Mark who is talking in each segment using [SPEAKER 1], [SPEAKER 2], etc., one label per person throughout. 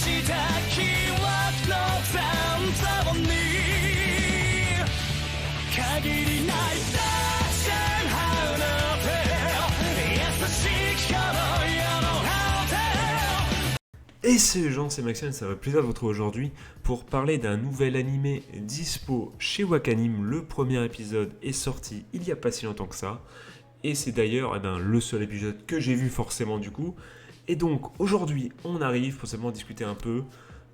[SPEAKER 1] した記憶の残像に限りない大線離れて優しき頃よの果て。
[SPEAKER 2] Et salut les gens, c'est Maxime, ça va plaisir de vous retrouver aujourd'hui pour parler d'un nouvel animé dispo chez Wakanim. Le premier épisode est sorti il n'y a pas si longtemps que ça. Et c'est d'ailleurs le seul épisode que j'ai vu forcément du coup. Et donc aujourd'hui on arrive pour simplement discuter un peu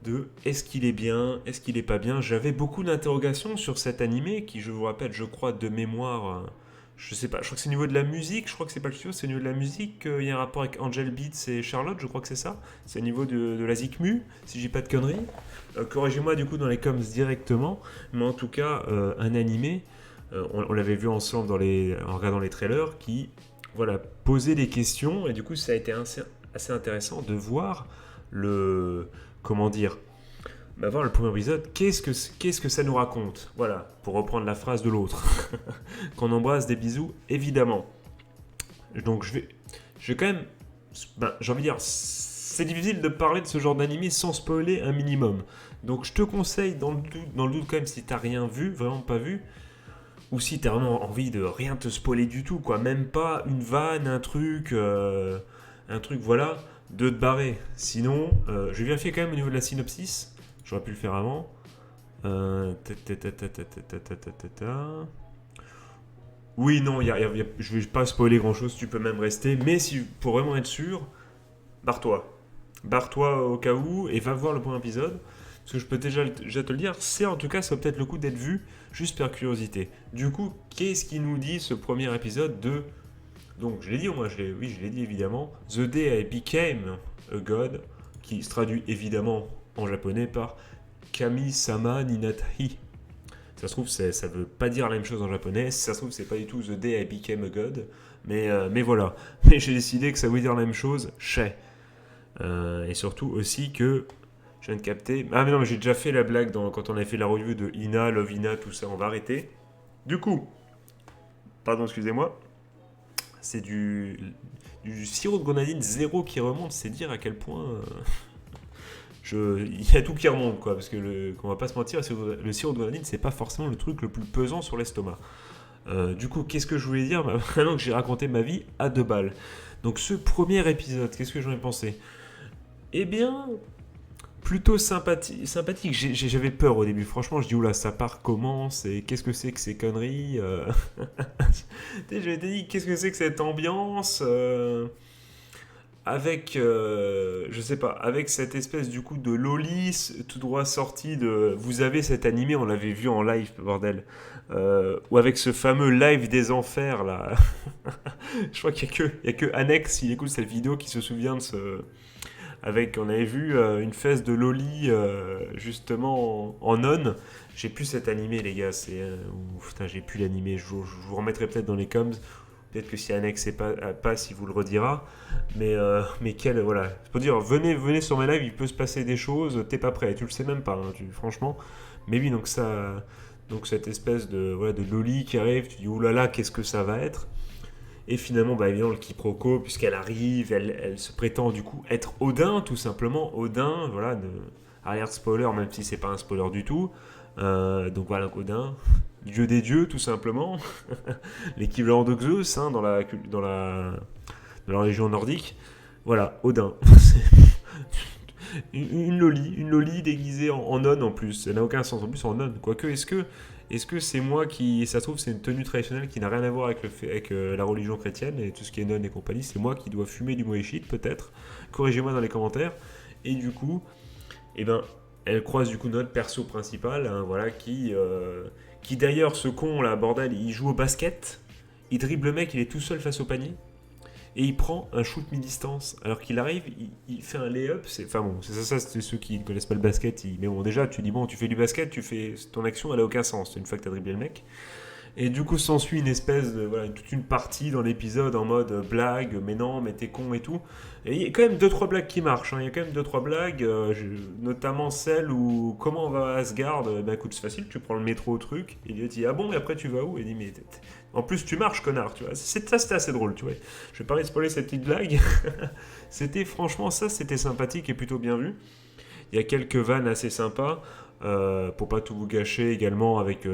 [SPEAKER 2] de est-ce qu'il est bien, est-ce qu'il est pas bien. J'avais beaucoup d'interrogations sur cet animé qui, je vous rappelle, je crois de mémoire... je sais pas, je crois que c'est au niveau de la musique, je crois que c'est pas le studio, c'est au niveau de la musique, il y a un rapport avec Angel Beats et Charlotte, je crois que c'est ça. C'est au niveau de la Zikmu, si j'ai pas de conneries. Corrigez-moi du coup dans les coms directement, mais en tout cas, un animé, on l'avait vu ensemble en regardant les trailers, qui voilà, posait des questions, et du coup ça a été assez intéressant de voir voir le premier épisode, qu'est-ce que ça nous raconte? Voilà, pour reprendre la phrase de l'autre. Qu'on embrasse, des bisous, évidemment. Donc je vais quand même... j'ai envie de dire, c'est difficile de parler de ce genre d'anime sans spoiler un minimum. Donc je te conseille, dans le doute quand même, si t'as rien vu, vraiment pas vu, ou si t'as vraiment envie de rien te spoiler du tout, quoi, même pas une vanne, un truc, voilà, de te barrer. Sinon, je vais vérifier quand même au niveau de la synopsis. J'aurais pu le faire avant. Oui, non, je vais pas spoiler grand chose, tu peux même rester. Mais pour vraiment être sûr, barre-toi. Barre-toi au cas où et va voir le premier épisode. Parce que je peux déjà te le dire, en tout cas, ça vaut peut-être le coup d'être vu, juste par curiosité. Du coup, qu'est-ce qu'il nous dit ce premier épisode de... Donc, je l'ai dit, je l'ai dit évidemment. The Day I Became a God, qui se traduit évidemment en japonais par Kami-sama Ninatahi. Ça se trouve, ça veut pas dire la même chose en japonais. Ça se trouve, c'est pas du tout The Day I Became a God. Mais voilà. Mais j'ai décidé que ça voulait dire la même chose, et surtout aussi que je viens de capter. Ah, mais non, mais j'ai déjà fait la blague quand on avait fait la review de Ina, Love Ina, tout ça. On va arrêter. Du coup, pardon, excusez-moi. C'est du sirop de grenadine zéro qui remonte. C'est dire à quel point... il y a tout qui remonte, quoi, parce que qu'on va pas se mentir, le sirop de grenadine, c'est pas forcément le truc le plus pesant sur l'estomac. Du coup, qu'est-ce que je voulais dire maintenant que j'ai raconté ma vie à 2 balles? Donc, ce premier épisode, qu'est-ce que j'en ai pensé? Eh bien, plutôt sympathique. J'avais peur au début, franchement, je dis oula, ça part comment? Qu'est-ce que c'est que ces conneries? Je m'étais dit, qu'est-ce que c'est que cette ambiance? Avec, je sais pas, avec cette espèce du coup de loli tout droit sorti de... Vous avez cet animé, on l'avait vu en live, bordel. Ou avec ce fameux live des enfers, là. Je crois qu'il y a que Annex, s'il écoute cette vidéo, qui se souvient de ce... on avait vu une fesse de loli, justement, en non. J'ai plus cet animé, les gars, putain, j'ai plus l'animé, je vous remettrai peut-être dans les coms. Peut-être que si Annex passe, il vous le redira. Mais voilà. C'est pour dire, venez sur mes lives, il peut se passer des choses, t'es pas prêt. Tu le sais même pas, hein, franchement. Mais oui, donc cette espèce de loli qui arrive, tu dis, oulala, qu'est-ce que ça va être? Et finalement, évidemment, le quiproquo, puisqu'elle arrive, elle se prétend du coup être Odin, tout simplement. Odin, voilà, alerte spoiler, même si c'est pas un spoiler du tout. Donc voilà, Odin, dieu des dieux, tout simplement. L'équivalent de Zeus, hein, dans la religion nordique. Voilà, Odin. une loli déguisée en nonne en plus. Ça n'a aucun sens, en plus en nonne. Quoique, est-ce que c'est moi qui... Ça se trouve, c'est une tenue traditionnelle qui n'a rien à voir avec la religion chrétienne et tout ce qui est nonne et compagnie. C'est moi qui dois fumer du moeshit, peut-être. Corrigez-moi dans les commentaires. Et du coup, elle croise du coup notre perso principal, hein, voilà, qui d'ailleurs, ce con là, bordel, il joue au basket, il dribble le mec, il est tout seul face au panier, et il prend un shoot mi-distance. Alors qu'il arrive, il fait un lay-up, c'est ceux qui ne connaissent pas le basket, mais bon, déjà, tu dis, bon, tu fais du basket, ton action, elle a aucun sens, une fois que tu as dribblé le mec. Et du coup, s'ensuit une espèce de... Voilà, toute une partie dans l'épisode en mode blague, mais non, mais t'es con et tout. Et il y a quand même 2-3 blagues qui marchent. Hein. Il y a quand même 2-3 blagues, notamment celle où... Comment on va à Asgard? Écoute, c'est facile, tu prends le métro au truc. Et il dit, ah bon, et après tu vas où? Et il dit, mais... En plus, tu marches, connard, tu vois. C'était assez drôle, tu vois. Je vais pas spoiler cette petite blague. Franchement, ça, c'était sympathique et plutôt bien vu. Il y a quelques vannes assez sympas, pour pas tout vous gâcher également avec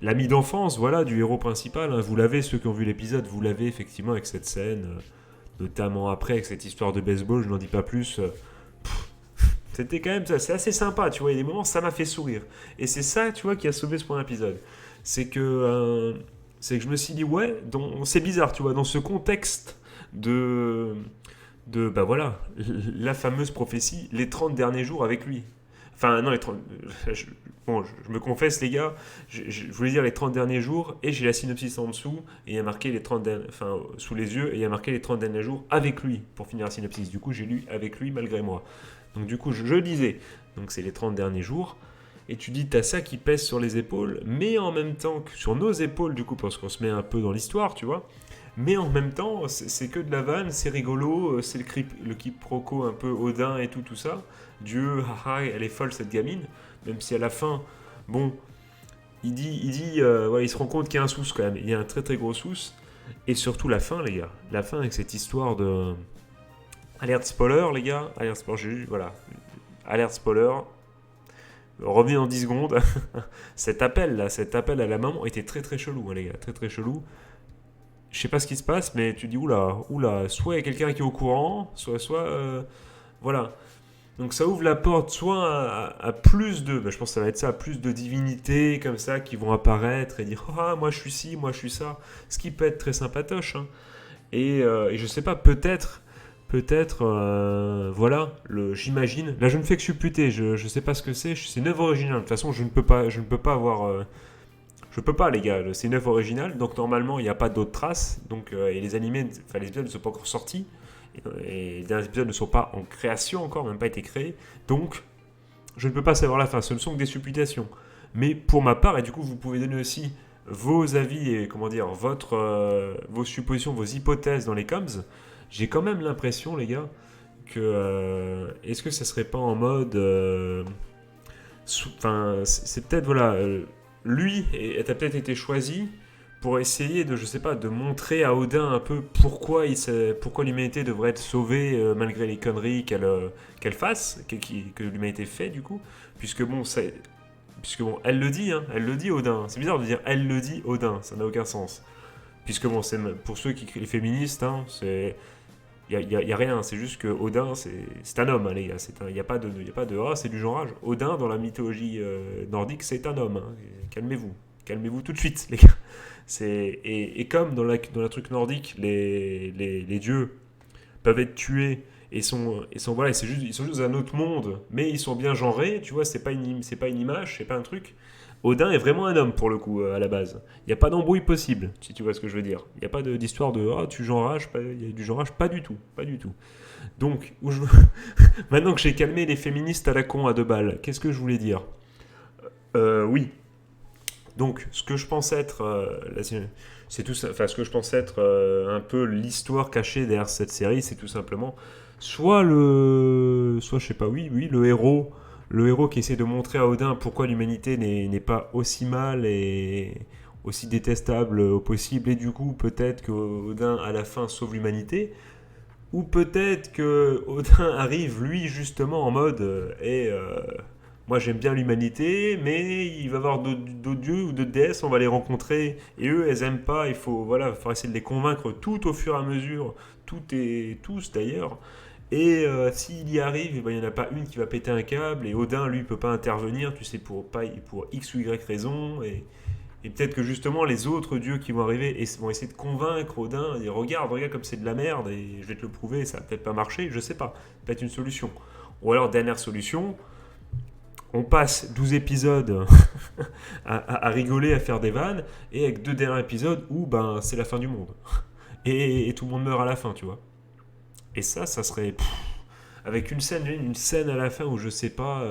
[SPEAKER 2] l'ami d'enfance, voilà, du héros principal. Hein. Vous l'avez, ceux qui ont vu l'épisode, vous l'avez effectivement avec cette scène, notamment après avec cette histoire de baseball, je n'en dis pas plus. C'était quand même ça, c'est assez sympa, tu vois, il y a des moments, ça m'a fait sourire. Et c'est ça, tu vois, qui a sauvé ce premier épisode. C'est que, c'est que je me suis dit, ouais, c'est bizarre, tu vois, dans ce contexte de bah voilà, la fameuse prophétie, les 30 derniers jours avec lui. Enfin, non, les 30... je me confesse, les gars, je voulais dire les 30 derniers jours, et j'ai la synopsis en dessous, et il y a marqué les 30 enfin, sous les yeux, et il y a marqué les 30 derniers jours avec lui, pour finir la synopsis. Du coup, j'ai lu avec lui malgré moi. Donc du coup, je disais, donc c'est les 30 derniers jours, et tu dis, t'as ça qui pèse sur les épaules, mais en même temps que sur nos épaules, du coup, parce qu'on se met un peu dans l'histoire, tu vois, mais en même temps, c'est que de la vanne, c'est rigolo, c'est le quiproquo un peu Odin et tout ça. Dieu, haha, elle est folle cette gamine, même si à la fin, bon, ouais, il se rend compte qu'il y a un sous quand même, il y a un très très gros sous, et surtout la fin, les gars, la fin avec cette histoire de... Alerte spoiler, les gars, alerte spoiler, voilà, alerte spoiler, revenez en 10 secondes. Cet appel à la maman était très très chelou, hein, les gars, très très chelou. Je sais pas ce qui se passe, mais tu dis oula, soit il y a quelqu'un qui est au courant, voilà. Donc ça ouvre la porte soit à plus de, je pense que ça va être ça, plus de divinités comme ça qui vont apparaître et dire ah moi je suis ci, moi je suis ça, ce qui peut être très sympatoche. Hein. Et je sais pas, voilà, j'imagine. Là je ne fais que supputer, je sais pas ce que c'est une œuvre originale. De toute façon je ne peux pas avoir. Je peux pas, les gars, c'est une œuvre originale, donc normalement il n'y a pas d'autres traces, donc, et les animés, enfin les épisodes ne sont pas encore sortis, et les derniers épisodes ne sont pas en création encore, même pas été créés, donc je ne peux pas savoir la fin, ce ne sont que des supputations. Mais pour ma part, et du coup vous pouvez donner aussi vos avis et comment dire, vos suppositions, vos hypothèses dans les coms, j'ai quand même l'impression, les gars, que est-ce que ça serait pas en mode... Enfin, c'est peut-être, voilà... lui a peut-être été choisi pour essayer de, je sais pas, de montrer à Odin un peu pourquoi l'humanité devrait être sauvée malgré les conneries qu'elle fasse, que l'humanité fait du coup, puisque bon, elle le dit, hein, elle le dit Odin. C'est bizarre de dire elle le dit Odin, ça n'a aucun sens. Puisque bon, c'est pour ceux qui les féministes, hein, c'est y a rien, c'est juste que Odin, c'est un homme, hein, les gars. Il n'y a pas de ah, c'est du genrage. Odin, dans la mythologie nordique, c'est un homme. Hein. Calmez-vous tout de suite, les gars. Et comme dans la truc nordique, les dieux peuvent être tués et voilà, ils sont juste dans un autre monde, mais ils sont bien genrés, tu vois, c'est pas une image, c'est pas un truc. Odin est vraiment un homme pour le coup à la base. Il n'y a pas d'embrouille possible, si tu vois ce que je veux dire. Il n'y a pas d'histoire de ah tu genrages, il y a du genrage, pas du tout, pas du tout. Donc maintenant que j'ai calmé les féministes à la con à 2 balles, qu'est-ce que je voulais dire Oui. Donc ce que je pense être, c'est tout ça. Enfin ce que je pense être un peu l'histoire cachée derrière cette série, c'est tout simplement soit je sais pas, oui, le héros. Le héros qui essaie de montrer à Odin pourquoi l'humanité n'est pas aussi mal et aussi détestable au possible, et du coup peut-être que Odin à la fin sauve l'humanité, ou peut-être que Odin arrive lui justement en mode moi j'aime bien l'humanité, mais il va y avoir d'autres dieux ou d'autres déesses, on va les rencontrer, et eux elles aiment pas, il faut essayer de les convaincre tout au fur et à mesure, toutes et tous d'ailleurs. Et s'il y arrive, il n'y en a pas une qui va péter un câble, et Odin, lui, peut pas intervenir, tu sais, pour X ou Y raison, et peut-être que justement les autres dieux qui vont arriver vont essayer de convaincre Odin, et regarde comme c'est de la merde, et je vais te le prouver, ça va peut-être pas marcher, je sais pas, peut-être une solution. Ou alors, dernière solution, on passe 12 épisodes à rigoler, à faire des vannes, et avec 2 derniers épisodes où ben, c'est la fin du monde. Et tout le monde meurt à la fin, tu vois. Et ça serait avec une scène à la fin où je sais pas,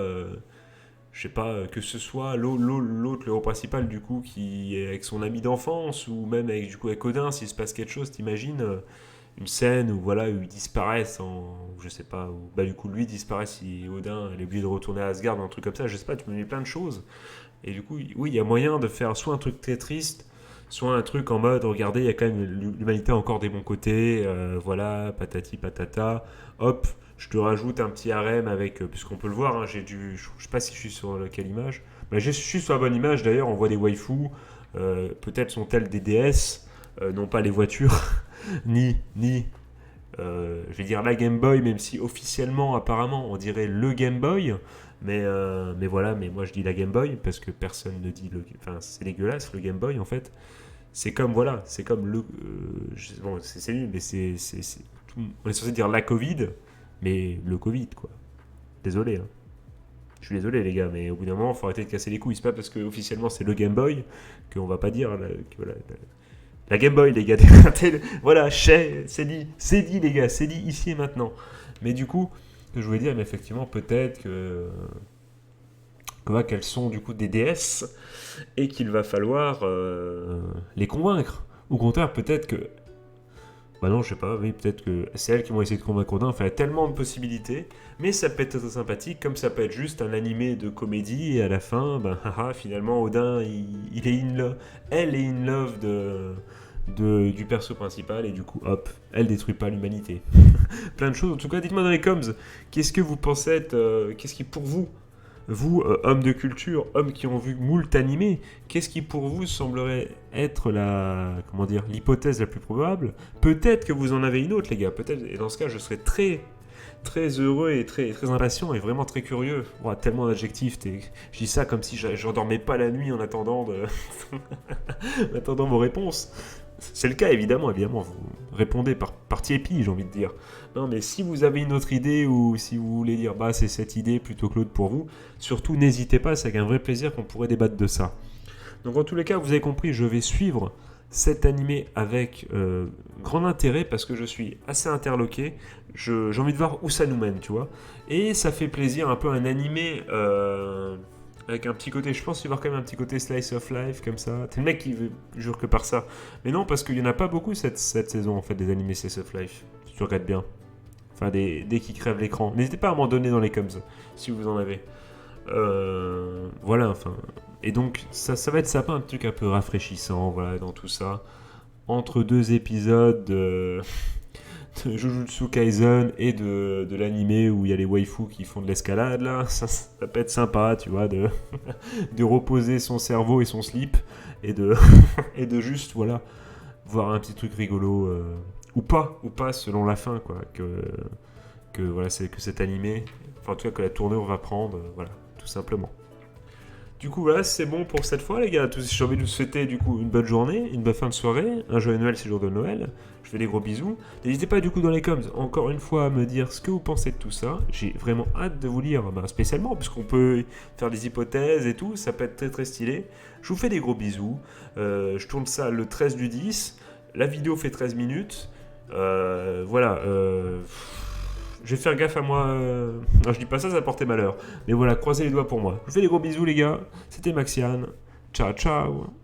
[SPEAKER 2] que ce soit l'autre, le héros principal du coup qui est avec son ami d'enfance, ou même avec Odin, s'il se passe quelque chose, t'imagines une scène où voilà où ils disparaissent je sais pas, où bah du coup lui disparaît si Odin est obligé de retourner à Asgard, un truc comme ça, je sais pas, tu me mets plein de choses. Et du coup oui, il y a moyen de faire soit un truc très triste, soit un truc en mode, regardez, il y a quand même l'humanité a encore des bons côtés, voilà, patati patata, hop, Je te rajoute un petit harem avec, puisqu'on peut le voir, hein, je sais pas si je suis sur quelle image. Mais je suis sur la bonne image d'ailleurs, on voit des waifus, peut-être sont-elles des déesses, non pas les voitures, ni je vais dire la Game Boy, même si officiellement, apparemment, on dirait le Game Boy. Mais voilà, mais moi je dis la Game Boy parce que personne ne dit le. Enfin, c'est dégueulasse le Game Boy en fait. C'est comme voilà, c'est comme le. Bon, c'est nul, mais on est censé dire la Covid, mais le Covid quoi. Désolé, hein. Je suis désolé les gars, mais au bout d'un moment, il faut arrêter de casser les couilles. C'est pas parce que officiellement c'est le Game Boy qu'on va pas dire voilà, la Game Boy, les gars. Voilà, c'est dit, les gars, c'est dit ici et maintenant. Mais du coup, ce que je voulais dire, mais effectivement, peut-être qu'elles sont du coup des DS et qu'il va falloir les convaincre. Au contraire, peut-être que. Bah non, je sais pas, oui, peut-être que c'est elles qui vont essayer de convaincre Odin. Enfin, il y a tellement de possibilités, mais ça peut être très sympathique, comme ça peut être juste un animé de comédie, et à la fin, ben, finalement, Odin, il est in love, elle est in love du perso principal, et du coup, hop, elle détruit pas l'humanité. Plein de choses. En tout cas, dites-moi dans les coms, qu'est-ce que vous pensez être, qu'est-ce qui pour vous, hommes de culture, hommes qui ont vu moult animés, qu'est-ce qui pour vous semblerait être l'hypothèse la plus probable? Peut-être que vous en avez une autre, les gars. Peut-être. Et dans ce cas, je serais très, très heureux et très, très impatient et vraiment très curieux. Ouah, tellement d'adjectifs. Je dis ça comme si je n'endormais pas la nuit en attendant en attendant vos réponses. C'est le cas, évidemment, vous répondez par partie épi, j'ai envie de dire. Non, mais si vous avez une autre idée ou si vous voulez dire, bah, c'est cette idée plutôt que l'autre pour vous, surtout n'hésitez pas, c'est avec un vrai plaisir qu'on pourrait débattre de ça. Donc, en tous les cas, vous avez compris, je vais suivre cet animé avec grand intérêt parce que je suis assez interloqué. J'ai envie de voir où ça nous mène, tu vois. Et ça fait plaisir, un peu un animé. Avec un petit côté, je pense qu'il va y avoir quand même un petit côté slice of life comme ça. T'es le mec qui jure que par ça. Mais non, parce qu'il n'y en a pas beaucoup cette saison en fait des animés slice of life. Si tu regardes bien. Enfin, dès qu'ils crèvent l'écran. N'hésitez pas à m'en donner dans les coms si vous en avez. Voilà, enfin. Et donc, ça va être sympa, un truc un peu rafraîchissant, voilà, dans tout ça. Entre deux épisodes de Jujutsu Kaisen et de l'animé où il y a les waifus qui font de l'escalade là, ça peut être sympa, tu vois, de reposer son cerveau et son slip et de juste voilà voir un petit truc rigolo ou pas selon la fin quoi, que voilà, c'est que cet animé, enfin en tout cas que la tournure va prendre, voilà, tout simplement. Du coup, voilà, c'est bon pour cette fois, les gars. J'ai envie de vous souhaiter du coup une bonne journée, une bonne fin de soirée, un joyeux Noël, c'est jour de Noël. Je fais des gros bisous. N'hésitez pas du coup dans les coms, encore une fois, à me dire ce que vous pensez de tout ça. J'ai vraiment hâte de vous lire, spécialement, puisqu'on peut faire des hypothèses et tout. Ça peut être très très stylé. Je vous fais des gros bisous. Je tourne ça le 13 du 10. La vidéo fait 13 minutes. Voilà. Je vais faire gaffe à moi. Non, je dis pas ça, ça va porter malheur. Mais voilà, croisez les doigts pour moi. Je vous fais des gros bisous, les gars. C'était Maxian. Ciao, ciao.